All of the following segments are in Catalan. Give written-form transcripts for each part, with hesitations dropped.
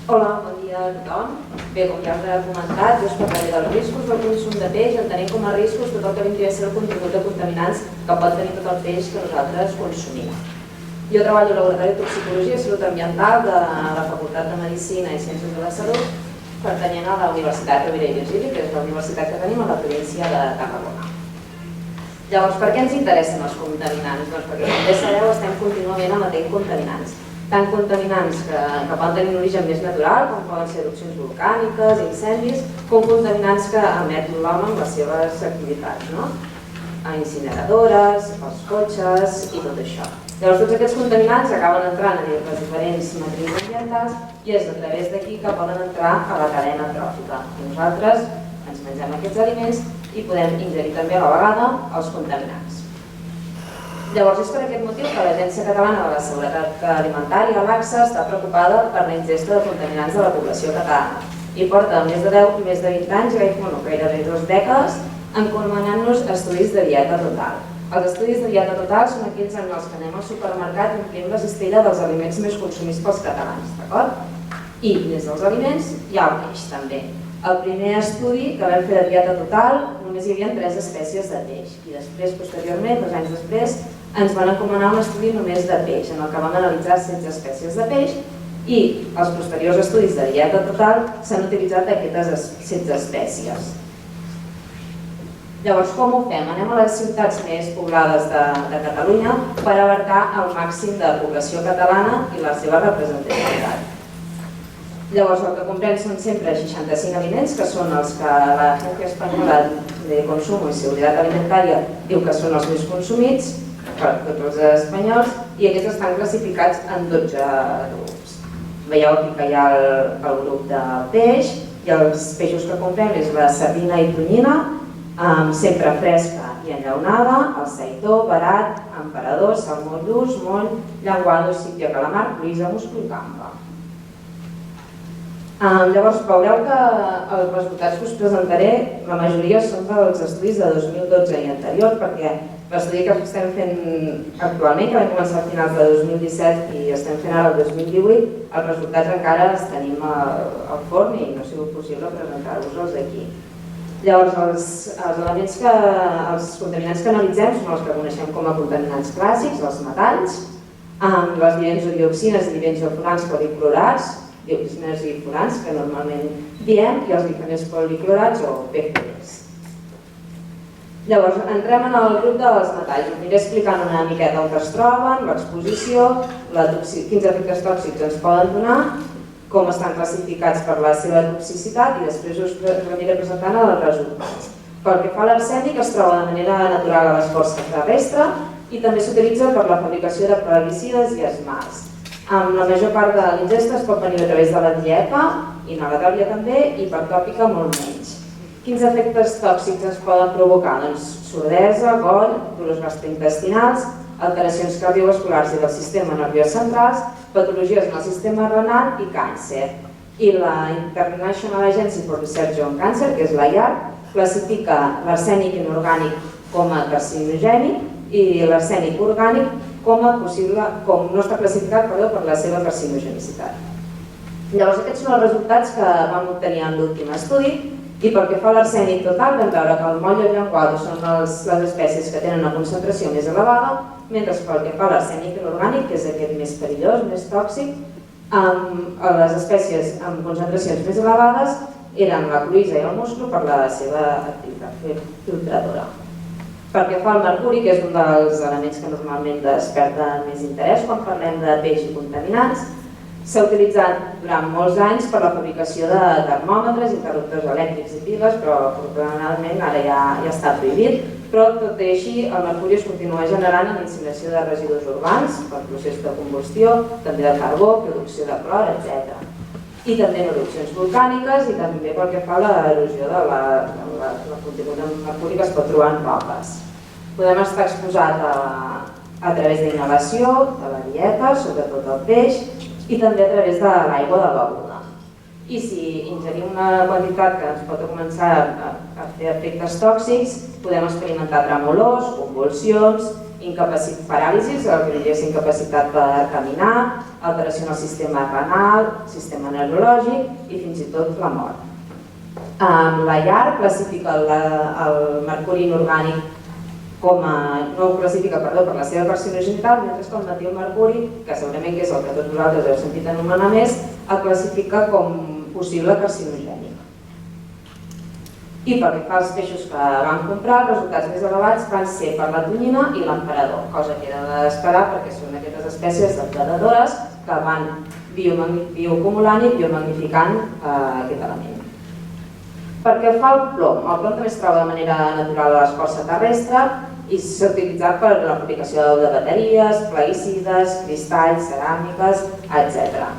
Hola, bon dia a tothom. Bé, com ja us he comentat, jo us parlaré dels riscos del consum de peix, entenent com a riscos tot el que vindria a ser el contingut de contaminants que pot tenir tot el peix que nosaltres consumim. Jo treballo al Laboratori de Toxicologia i Salut Ambiental de la Facultat de Medicina i Ciències de la Salut, pertanyent a la Universitat Rovira i Virgili, que és la universitat que tenim a la província de Tarragona. Llavors, per què ens interessen els contaminants? Doncs perquè, com bé sabeu, estem contínuament emetent contaminants. Tant contaminants que poden tenir un origen més natural, com poden ser erupcions volcàniques, incendis, com contaminants que emet l'home amb les seves activitats, a incineradores, als cotxes i tot això. Llavors, tots aquests contaminants acaben entrant en les diferents matrius ambientals i és a través d'aquí que poden entrar a la cadena tròfica. Nosaltres ens mengem aquests aliments i podem ingerir també a la vegada els contaminants. Llavors, és per aquest motiu que l'Agència Catalana de la Seguretat Alimentària, l'ACSA, està preocupada per la ingesta de contaminants de la població catalana i porta més de 20 anys, gairebé 2 dècades, encomanant-nos estudis de dieta total. Els estudis de dieta total són aquells en els que anem al supermercat i omplim la cistella dels aliments més consumits pels catalans, d'acord? I dins dels aliments hi ha el peix, també. El primer estudi que vam fer de dieta total només hi havia 3 espècies de peix i després, posteriorment, 2 anys després, ens van encomanar un estudi només de peix, en el que vam analitzar 16 espècies de peix i els posteriors estudis de dieta total s'han utilitzat aquestes 16 espècies. Llavors, com ho fem? Anem a les ciutats més poblades de Catalunya per abarcar el màxim de població catalana i la seva representativitat. Llavors, el que comprem són sempre 65 aliments, que són els que l'Agència Espanyola de Consumo i Seguretat Alimentària diu que són els més consumits per tots els espanyols i aquests estan classificats en 12 grups. Veieu aquí que hi ha el grup de peix i els peixos que comprem és la sardina i tonyina, sempre fresca i enllaunada, el seitó, verat, emperador, salmó lluç, moll, llenguado, sípia, calamar, cruïssa, musclo i gamba. Llavors, veureu que els resultats que us presentaré, la majoria són dels estudis de 2012 i anterior, perquè l'estudi que estem fent actualment, que vam començar a finals de 2017 i estem fent ara el 2018, els resultats encara els tenim al forn i no ha sigut possible presentar-vos-los aquí. Llavors, els contaminants que analitzem són els que coneixem com a contaminants clàssics, els metalls, les dibenzodioxines i dibenzofurans policlorats, dioxines i furans, que normalment diem, i els bifenils policlorats o PFBs. Llavors, entrem en el grup dels metalls. Us aniré explicant una miqueta on es troben, l'exposició, quins efectes tòxics ens poden donar, com estan classificats per la seva toxicitat i després us aniré presentant els resultats. Pel que fa a l'arsènic, es troba de manera natural a l'escorça terrestre i també s'utilitza per la fabricació de plaguicides i esmalts. La major part de l'ingesta es pot venir a través de la dieta, inhalatòria també, i per tòpica molt menys. Quins efectes tòxics es poden provocar? Doncs sordesa, gol, dolors gastrointestinals, alteracions cardiovasculars i del sistema nerviós centrals, patologies en el sistema renal i càncer. I la International Agency for Research on Cancer, que és la IARC, classifica l'arsènic inorgànic com a carcinogènic i l'arsènic orgànic com no està classificat per la seva carcinogenicitat. Llavors, aquests són els resultats que vam obtenir en l'últim estudi i pel que fa a l'arsènic total vam veure que el moll i el llenguado són les espècies que tenen una concentració més elevada, mentre que pel que fa a l'arsènic inorgànic, que és aquest més perillós, més tòxic, les espècies amb concentracions més elevades eren la cloïssa i el musclo per la seva activitat filtradora. Pel que fa al mercuri, que és un dels elements que normalment desperta més interès quan parlem de peix i contaminants, s'ha utilitzat durant molts anys per la fabricació de termòmetres, interruptors elèctrics i piles, però afortunadament ara ja està prohibit. Però tot i així, el mercuri es continua generant en l'incineració de residus urbans, per procés de combustió, també de carbó, producció de clor, etc. I també en erupcions volcàniques i també pel que fa a l'erosió del contingut de mercuri que es pot trobar en roques. Podem estar exposat a través d'inhalació, de la dieta, sobretot el peix, i també a través de l'aigua de beguda. I si ingerim una quantitat que ens pot començar a fer efectes tòxics, podem experimentar tremolors, convulsions, paràlisis, el que diria és incapacitat per caminar, alteració en el sistema renal, sistema neurològic i fins i tot la mort. La IARC classifica el mercuri inorgànic no ho classifica per la seva carcinogenitat, mentre que el metilmercuri, que segurament que és el que tots vosaltres heu sentit anomenar més, el classifica com possible carcinogènic. I pel que fa als peixos que van comprar, els resultats més elevats van ser per la tonyina i l'emperador, cosa que era d'esperar perquè són aquestes espècies depredadores que van bioacumulant i biomagnificant aquest element. Perquè fa el plom també es troba de manera natural a l'escorça terrestre i s'ha utilitzat per la fabricació de bateries, plaguicides, cristalls, ceràmiques, etc.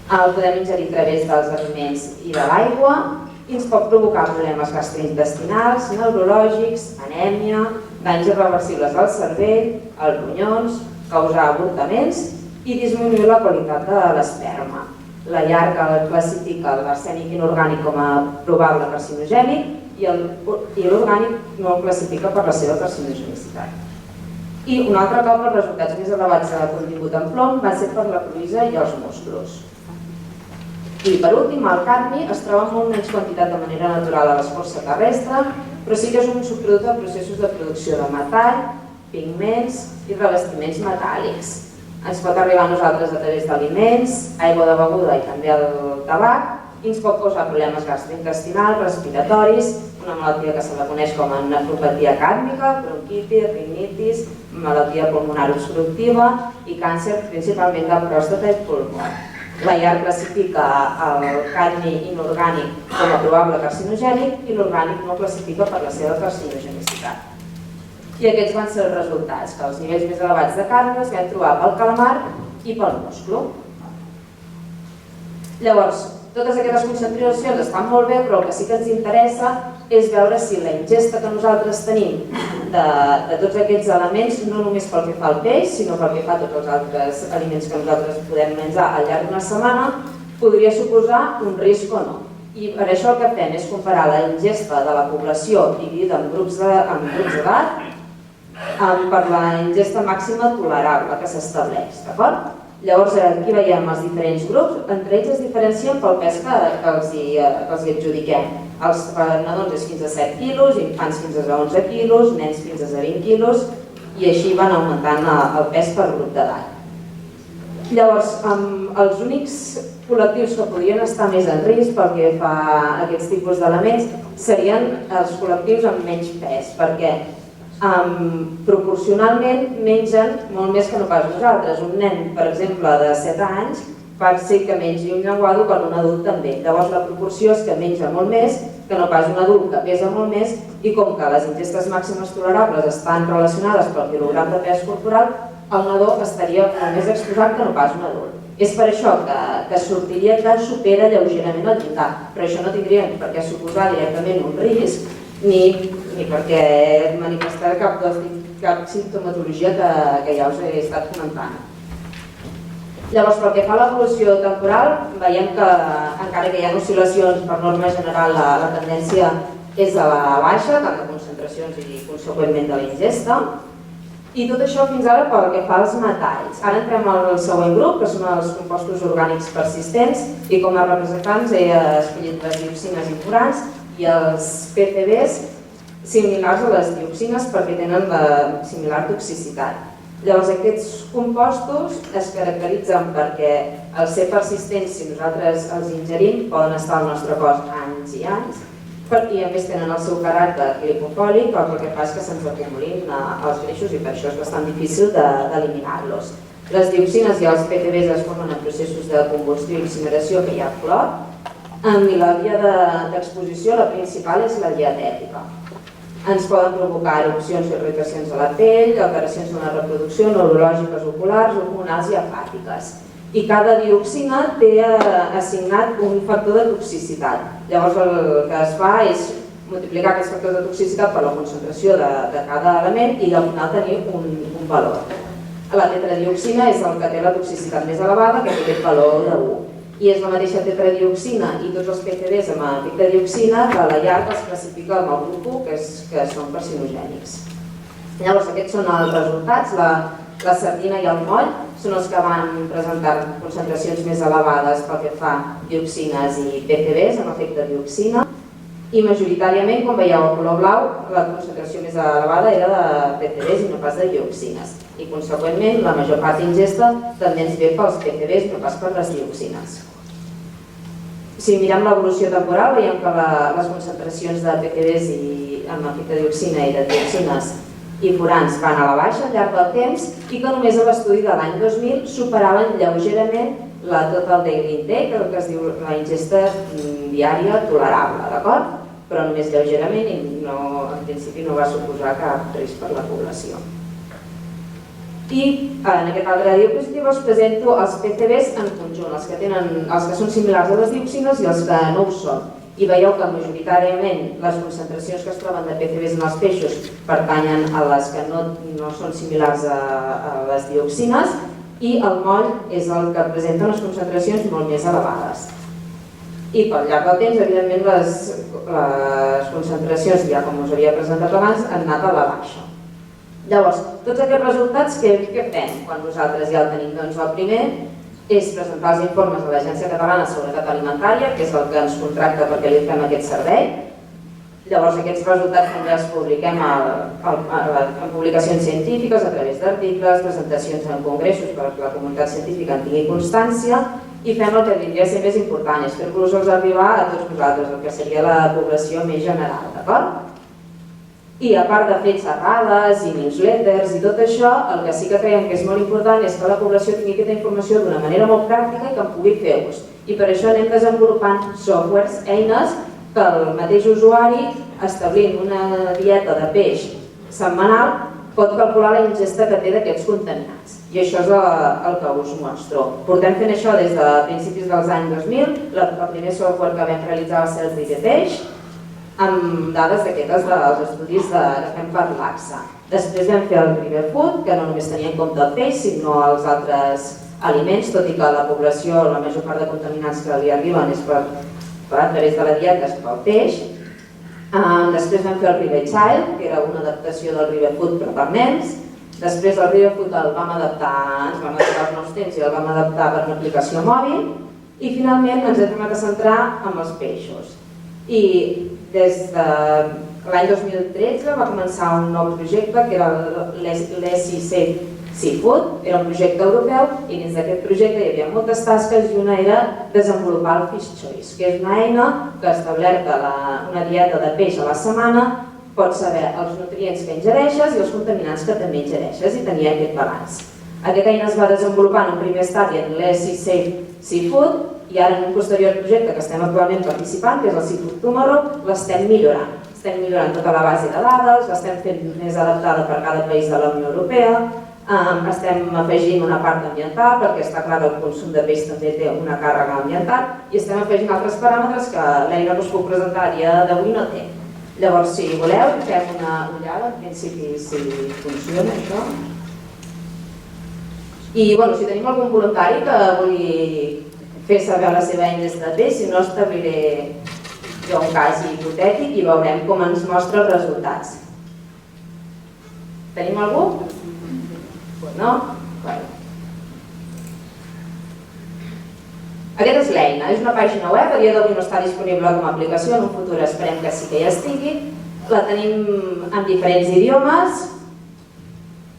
El podem ingerir a través dels aliments i de l'aigua i ens pot provocar problemes gastrointestinals, neurològics, anèmia, danys irreversibles al cervell, als ronyons, causar avortaments i disminuir la qualitat de l'esperma. La IARC classifica l'arsènic inorgànic com a probable carcinogènic i l'orgànic no el classifica per la seva carcinogenicitat. I un altre cop els resultats més elevats de contingut en plom van ser per la cruïssa i els musclos. I per últim, el cadmi es troba en molt menys quantitat de manera natural a l'escorça terrestre, però sí que és un subproducte de processos de producció de metall, pigments i revestiments metàl·lics. Ens pot arribar a nosaltres a través d'aliments, aigua de beguda i també el tabac, i ens pot causar problemes gastrointestinals, respiratoris, una malaltia que se la coneix com a nefropatia càdmica, bronquitis, rinitis, malaltia pulmonar obstructiva i càncer principalment de pròstata i pulmó. La IARC classifica el cadmi inorgànic com a probable carcinogènic i l'orgànic no el classifica per la seva carcinogenicitat. I aquests van ser els resultats, que els nivells més elevats de cadmi es van trobar pel calamar i pel musclo. Llavors, totes aquestes concentracions estan molt bé, però el que sí que ens interessa és veure si la ingesta que nosaltres tenim de tots aquests elements, no només pel que fa al peix, sinó pel que fa a tots els altres aliments que nosaltres podem menjar al llarg d'una setmana, podria suposar un risc o no. I per això el que fem és comparar la ingesta de la població dividida en grups d'edat per la ingesta màxima tolerable que s'estableix, d'acord? Llavors aquí veiem els diferents grups, entre ells es diferencien pel pes que els hi adjudiquem. Els nadons és fins a 7 quilos, infants fins a 11 quilos, nens fins a 20 quilos i així van augmentant el pes per grup d'edat. Llavors, els únics col·lectius que podrien estar més en risc pel que fa a aquests tipus d'elements serien els col·lectius amb menys pes, perquè proporcionalment mengen molt més que no pas nosaltres. Un nen, per exemple, de 7 anys pot ser que mengi un llenguado quan un adult també. Llavors la proporció és que menja molt més que no pas un adult que pesa molt més i com que les ingestes màximes tolerables estan relacionades pel quilogram de pes corporal, el nadó estaria molt més exposat que no pas un adult. És per això que sortiria que supera lleugerament el llindar, però això no tindria per què suposar directament un risc ni perquè manifestar cap simptomatologia que ja us he estat comentant. Llavors, pel que fa a l'evolució temporal, veiem que encara que hi ha oscil·lacions, per norma general la tendència és a la baixa, tant de concentracions i conseqüentment de la ingesta. I tot això fins ara pel que fa als metalls. Ara entrem al següent grup, que són els compostos orgànics persistents, i com a representants he escollit les dioxines i furans i els PCBs similars a les dioxines perquè tenen la similar toxicitat. Llavors aquests compostos es caracteritzen perquè al ser persistents, si nosaltres els ingerim, poden estar al nostre cos anys i anys, i a més tenen el seu caràcter lipofòlic, el que fa és que se'ns acumulin els greixos i per això és bastant difícil d'eliminar-los. Les dioxines i els PCBs es formen en processos de combustió i incineració que hi ha clor, i la via d'exposició, la principal, és la dietètica. Ens poden provocar erupcions i irritacions a la pell, alteracions en la reproducció, neurològiques oculars, hormonals i hepàtiques. I cada dioxina té assignat un factor de toxicitat. Llavors el que es fa és multiplicar aquests factors de toxicitat per la concentració de cada element i al final tenir un valor. La tetradioxina és el que té la toxicitat més elevada, que té aquest valor de 1. I és la mateixa tetradioxina i tots els PCBs amb efecte dioxina que la IARC es classifica amb el grup 1, que són carcinogènics. Llavors, aquests són els resultats. La sardina i el moll són els que van presentar concentracions més elevades pel que fa a dioxines i PCBs, amb efecte dioxina, i majoritàriament, com veieu al color blau, la concentració més elevada era de PCBs i no pas de dioxines. I, conseqüentment, la major part d'ingesta també ens ve pels PCBs, no pas per les dioxines. Si mirem l'evolució temporal, veiem que les concentracions de PCBs amb efecte dioxina i de dioxines i furans van a la baixa al llarg del temps i que només a l'estudi de l'any 2000 superaven lleugerament la total daily intake, el que es diu la ingesta diària tolerable, d'acord? Però només lleugerament i en principi no va suposar cap risc per la població. I en aquest altre diapositiu us presento els PCBs en conjunt, els que són similars a les dioxines i els que no ho són. I veieu que majoritàriament les concentracions que es troben de PCBs en els peixos pertanyen a les que no són similars a les dioxines i el moll és el que presenta unes concentracions molt més elevades. I pel llarg del temps, evidentment, les concentracions, ja com us havia presentat abans, han anat a la baixa. Llavors, tots aquests resultats, què fem quan nosaltres ja el tenim? Doncs el primer és presentar els informes a l'Agència Catalana de Seguretat Alimentària, que és el que ens contracta perquè li fem aquest servei. Llavors, aquests resultats també els publiquem en publicacions científiques, a través d'articles, presentacions en congressos perquè la comunitat científica en tingui constància i fem el que hauria de ser més important, és fer-vos arribar a tots vosaltres, el que seria la població més general, d'acord? I a part de fer xerrades i newsletters i tot això, el que sí que creiem que és molt important és que la població tingui aquesta informació d'una manera molt pràctica i que en pugui fer ús. I per això anem desenvolupant softwares, eines, que el mateix usuari, establint una dieta de peix setmanal, pot calcular la ingesta que té d'aquests contaminants. I això és el que us mostro. Portem fent això des de principis dels anys 2000, el primer software que vam realitzar va ser el Ribepeix, amb dades d'aquestes dels estudis que fem per l'AXA. Després vam fer el Ribefood, que no només tenia en compte el peix, sinó els altres aliments, tot i que la població, la major part de contaminants que li arriben és a través de la dieta, és pel peix. Després vam fer el Ribechild, que era una adaptació del Ribefood però per nens. Després el Ribefood el vam adaptar, ens vam adaptar als nous temps i el vam adaptar per una aplicació mòbil. I finalment ens hem tornat a centrar en els peixos. I des de l'any 2013 va començar un nou projecte que era l'ESI Safe Seafood, era un projecte europeu i dins d'aquest projecte hi havia moltes tasques i una era desenvolupar el Fish Choice, que és una eina que establerta una dieta de peix a la setmana pots saber els nutrients que ingereixes i els contaminants que també ingereixes i tenir aquest balanç. Aquesta eina es va desenvolupar en un primer estadi en l'ESI Safe Seafood i ara en un posterior projecte que estem actualment participant, que és el Seafood Tomorrow, l'estem millorant. Estem millorant tota la base de dades, l'estem fent més adaptada per cada país de la Unió Europea, estem afegint una part ambiental perquè està clar que el consum de peix també té una càrrega ambiental i estem afegint altres paràmetres que l'eina que us puc presentar a dia d'avui no té. Llavors, si voleu, fem una ullada, en principi si funciona això. I si tenim algun voluntari que vulgui fer saber la seva ingesta de peix, si no establiré jo un cas hipotètic i veurem com ens mostra els resultats. Tenim algú? No? Aquesta és l'eina, és una pàgina web, a dia d'avui no està disponible com a aplicació, en un futur esperem que sí que ja estigui. La tenim en diferents idiomes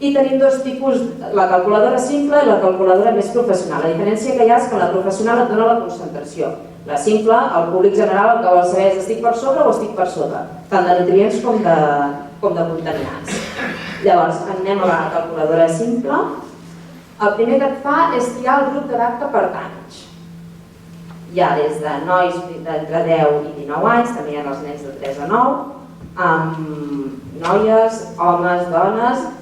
i tenim dos tipus, la calculadora simple i la calculadora més professional. La diferència que hi ha és que la professional et dona la concentració. La simple, el públic general el que vol saber és estic per sobre o estic per sota, tant de nutrients com de contaminants. Llavors, anem a la calculadora simple. El primer que et fa és triar el grup d'edat que pertanys. Hi ha des de nois d'entre 10 i 19 anys, també hi ha els nens de 3 a 9, noies, homes,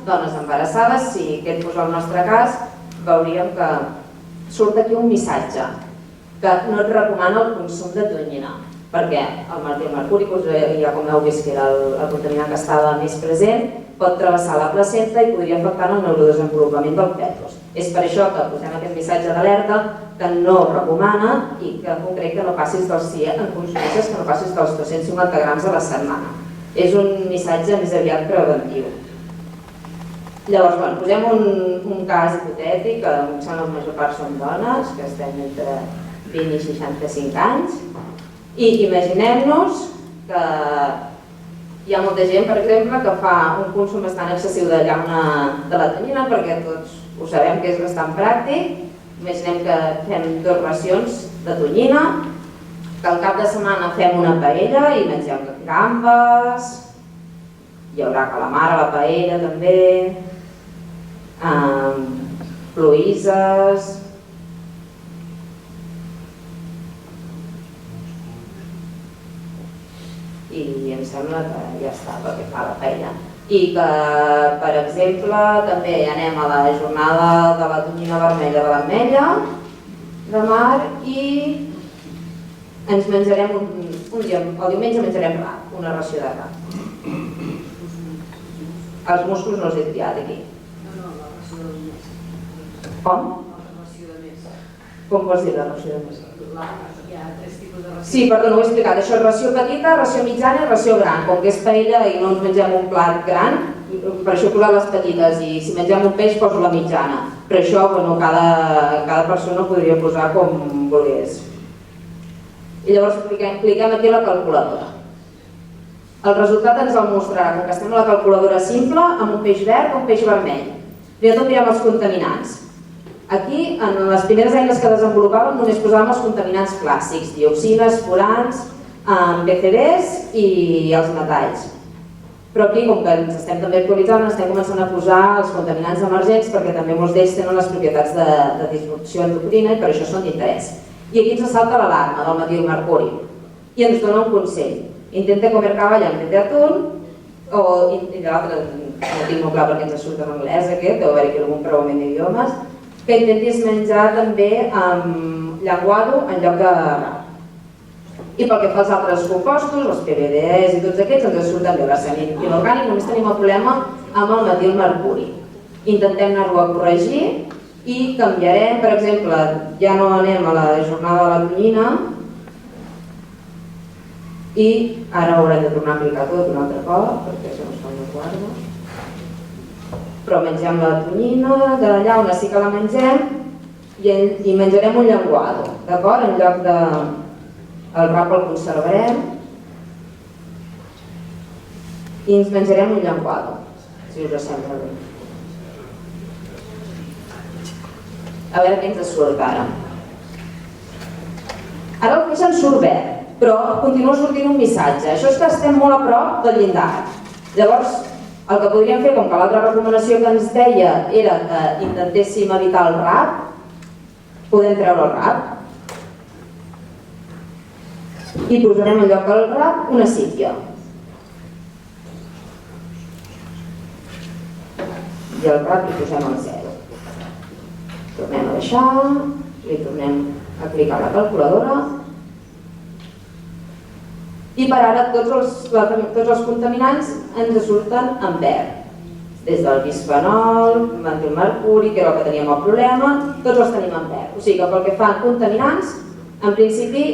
dones embarassades. Si aquest fos el nostre cas, veuríem que surt aquí un missatge que no et recomana el consum de tonyina, perquè el mercuri, ja com heu vist que era el contaminant que estava més present, pot travessar la placenta i podria afectar el neurodesenvolupament del fetus. És per això que posem aquest missatge d'alerta que no recomana i que en concret que no passis dels, si en consumeixes, que no passis dels 250 grams a la setmana. És un missatge més aviat preventiu. Llavors, bueno, posem un cas hipotètic, que em sembla que la major part són dones, que estem entre 20 i 65 anys, i imaginem-nos que hi ha molta gent, per exemple, que fa un consum bastant excessiu de llauna de la tonyina, perquè tots ho sabem que és bastant pràctic. Imaginem que fem 2 racions de tonyina, que al cap de setmana fem una paella i mengem gambes, hi haurà calamar a la paella també, cloïsses, i em sembla que ja està pel que fa a la paella. I que, per exemple, també anem a la jornada de la tonyina vermella de l'ametlla de mar i ens menjarem el diumenge menjarem rap, una ració de rap. Els musclos no els he triat aquí. No, la ració de més. Com? La ració de més. Com vols dir la ració de més? Hi ha 3 tipus de ració. Sí, perdó, no ho he explicat. Això és ració petita, ració mitjana i ració gran. Com que és paella i no ens mengem un plat gran, per això he posat les petites, i si mengem un peix poso la mitjana. Però això, bueno, cada persona podria posar com volgués. I llavors cliquem aquí a la calculadora. El resultat ens el mostrarà, com que estem a la calculadora simple, amb un peix verd o un peix vermell. Primer tot mirem els contaminants. Aquí, en les primeres eines que desenvolupàvem, només posàvem els contaminants clàssics, dioxines, furans, PCBs i els metalls. Però aquí, com que ens estem també actualitzant, estem començant a posar els contaminants emergents perquè també molts d'ells tenen les propietats de disrupció endocrina i per això són d'interès. I aquí ens salta l'alarma del metilmercuri i ens dona un consell. Intenta comer caballa en vez de atún, i l'altre no tinc molt clar perquè ens surt en anglès aquest, deu haver-hi algun provament d'idiomes, que intentis menjar també amb llenguado en lloc de rap. I pel que fa als altres compostos, els PBDs i tots aquests, ens surten bé. L'arsènic inorgànic, només tenim el problema amb el metilmercuri. Intentem anar-ho a corregir i canviarem, per exemple, ja no anem a la jornada de la tonyina i ara haurem de tornar a aplicar tot un altre cop, perquè això no es fa una guarda. Però mengem la tonyina, de la llauna sí que la mengem i menjarem un llenguado, d'acord? En lloc de... el rap el conservarem i ens menjarem un llenguado, si us sembla bé. A veure què ens surt ara. Ara el peix ens surt verd, però continua sortint un missatge. Això és que estem molt a prop del llindar. Llavors, el que podríem fer, com que l'altra recomanació que ens deia era que intentéssim evitar el rap, podem treure el rap i posarem en lloc del rap una sípia. I el rap li posem al 0. Tornem a baixar, li tornem a clicar a la calculadora i per ara tots els contaminants ens surten en verd. Des del bisfenol, metilmercuri, que era el que teníem el problema, tots els tenim en verd. O sigui que pel que fa a contaminants, en principi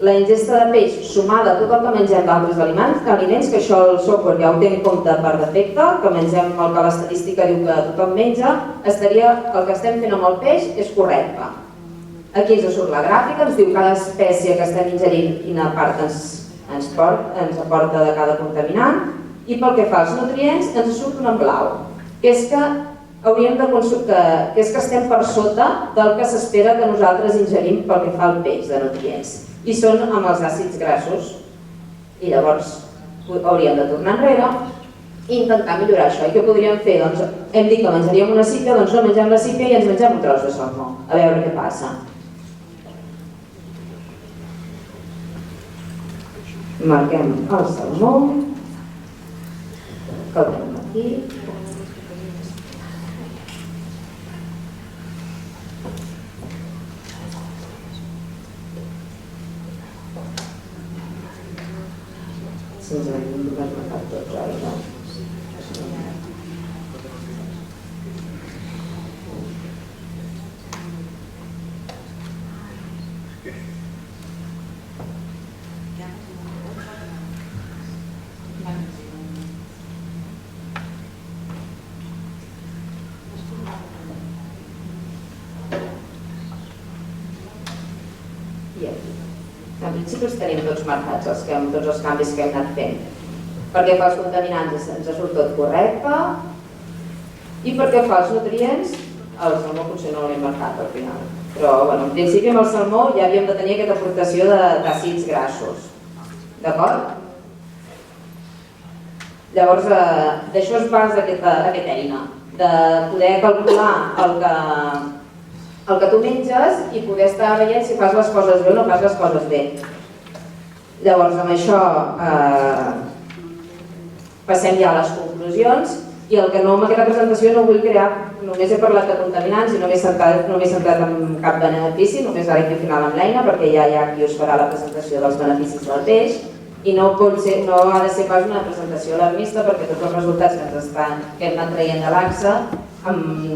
la ingesta de peix sumada a tot el que mengem d'altres aliments, que això el software ja ho té en compte per defecte, que mengem el que l'estadística diu que tothom menja, el que estem fent amb el peix és correcte. Aquí ens surt la gràfica, ens diu cada espècie que estem ingerint quina part ens aporta de cada contaminant, i pel que fa als nutrients ens surt un en blau, que és que estem per sota del que s'espera que nosaltres ingerim pel que fa al peix de nutrients. I són amb els àcids grassos. I llavors hauríem de tornar enrere i intentar millorar això. I què podríem fer? Doncs hem dit que menjaríem una sípia, doncs no mengem la sípia i ens mengem un tros de salmó. A veure què passa. Marquem el salmó, que el tenim aquí. Si ens hem marcat tots ara. principi els tenim tots marcats, tots els canvis que hem anat fent. Perquè fa els contaminants ens surt tot correcte i perquè fa els nutrients, el salmó potser no l'hem marcat al final. Però en principi amb el salmó ja havíem de tenir aquesta aportació d'àcids grassos. D'acord? Llavors, d'això es basa aquesta eina, de poder calcular el que tu menges i poder estar veient si fas les coses bé o no fas les coses bé. Llavors, amb això passem ja a les conclusions i el que no amb aquesta presentació no vull crear, només he parlat de contaminants i no m'he centrat en cap benefici, només ara aquí al final amb l'eina perquè ja hi ha qui us farà la presentació dels beneficis del peix i no ha de ser pas una presentació alarmista perquè tots els resultats que hem anat traient de l'AXA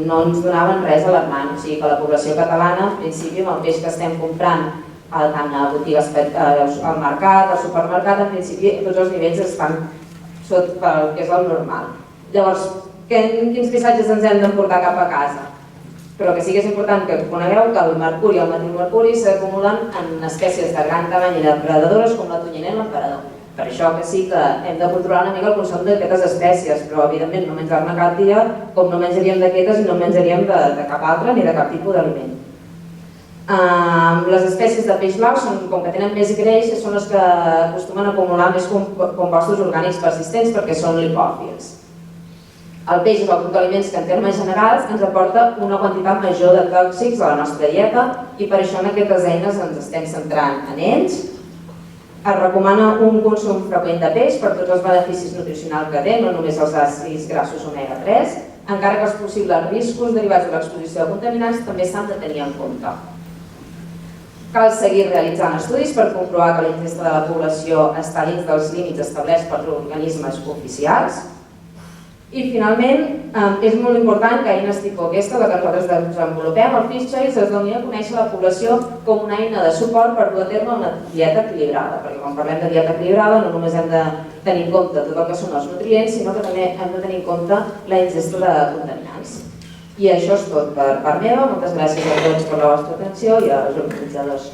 no ens donaven res alarmant, o sigui que la població catalana, en principi, amb el peix que estem comprant tant a botigues, al mercat, al supermercat, en principi tots els nivells estan sota el que és el normal. Llavors, quins missatges ens hem d'emportar cap a casa? Però que sí que és important que conegueu que el mercuri i el metilmercuri s'acumulen en espècies de gran tamany i depredadores com la tonyina i l'emperador. Per això que sí que hem de controlar una mica el consum d'aquestes espècies, però evidentment no menjar-ne cap dia com no menjaríem d'aquestes i no menjaríem de cap altra ni de cap tipus d'aliment. Les espècies de peix blau, com que tenen més greix, són les que acostumen a acumular més compostos orgànics persistents perquè són lipòfils. El peix és el grup d'aliments que en termes generals ens aporta una quantitat major de tòxics a la nostra dieta i per això en aquestes eines ens estem centrant en ells. Es recomana un consum freqüent de peix per tots els beneficis nutricionals que té, no només els àcids grassos omega-3, encara que els possibles riscos derivats de l'exposició de contaminants també s'han de tenir en compte. Cal seguir realitzant estudis per comprovar que la ingesta de la població està dins dels límits establerts per organismes oficials. I finalment, és molt important que eines tipus aquesta, la que nosaltres desenvolupem, el Fish Choice, es doni a conèixer la població com una eina de suport per dur a terme una dieta equilibrada, perquè quan parlem de dieta equilibrada no només hem de tenir en compte tot el que són els nutrients, sinó que també hem de tenir en compte la ingesta de contaminants. I això és tot per part meva. Moltes gràcies a tots per la vostra atenció i als organitzadors.